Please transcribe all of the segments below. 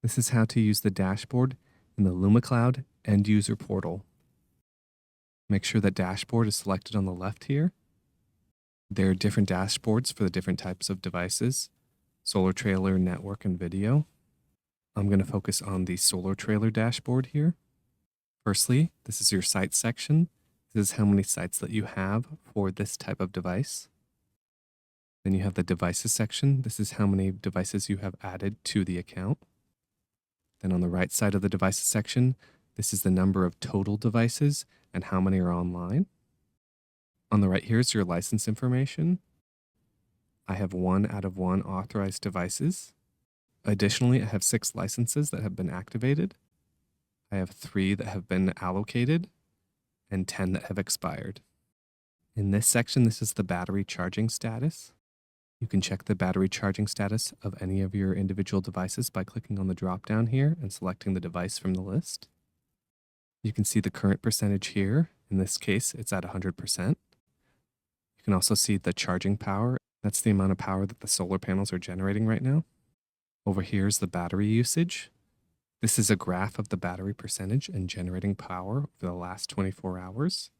This is how to use the dashboard in the LumiCloud end user portal. Make sure that dashboard is selected on the left here. There are different dashboards for the different types of devices: solar trailer, network, and video. I'm going to focus on the solar trailer dashboard here. Firstly, this is your sites section. This is how many sites that you have for this type of device. Then you have the devices section. This is how many devices you have added to the account. Then on the right side of the devices section, this is the number of total devices and how many are online. On the right here is your license information. I have 1 out of 1 authorized devices. Additionally, I have 6 licenses that have been activated. I have 3 that have been allocated and 10 that have expired. In this section, this is the battery charging status. You can check the battery charging status of any of your individual devices by clicking on the drop-down here and selecting the device from the list. You can see the current percentage here. In this case, it's at 100%. You can also see the charging power. That's the amount of power that the solar panels are generating right now. Over here is the battery usage. This is a graph of the battery percentage and generating power over the last 24 hours.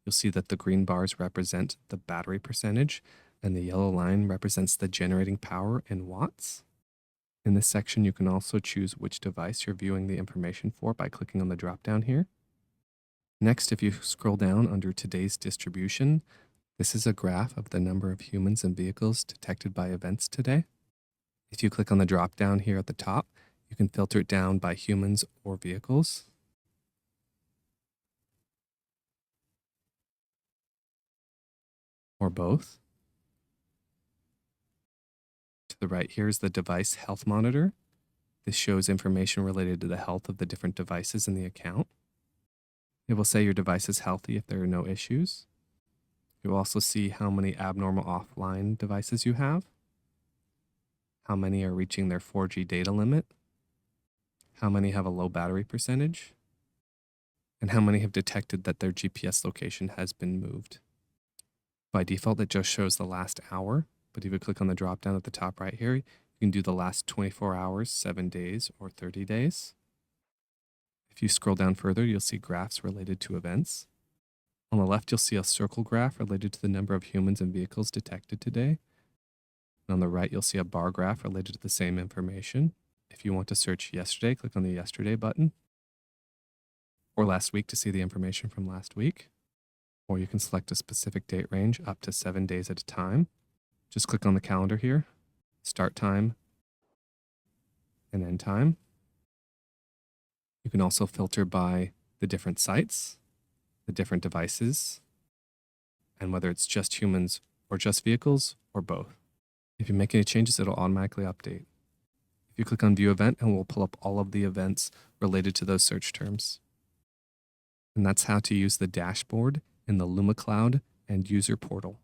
You'll see that the green bars represent the battery percentage and the yellow line represents the generating power in watts. In this section, you can also choose which device you're viewing the information for by clicking on the drop-down here. Next, if you scroll down under today's distribution, this is a graph of the number of humans and vehicles detected by events today. If you click on the drop-down here at the top, you can filter it down by humans or vehicles. Or both. To the right here is the device health monitor. This shows information related to the health of the different devices in the account. It will say your device is healthy if there are no issues. You'll also see how many abnormal offline devices you have, how many are reaching their 4G data limit, how many have a low battery percentage, and how many have detected that their GPS location has been moved. By default, it just shows the last hour, but if you click on the drop down at the top right here, you can do the last 24 hours, 7 days, or 30 days. If you scroll down further, you'll see graphs related to events. On the left, you'll see a circle graph related to the number of humans and vehicles detected today. And on the right, you'll see a bar graph related to the same information. If you want to search yesterday, click on the yesterday button. Or last week to see the information from last week. Or you can select a specific date range up to 7 days at a time. Just click on the calendar here, start time, and end time. You can also filter by the different sites, the different devices, and whether it's just humans or just vehicles or both. If you make any changes, it'll automatically update. If you click on View Event, it will pull up all of the events related to those search terms. And that's how to use the dashboard in the LumiCloud end user portal.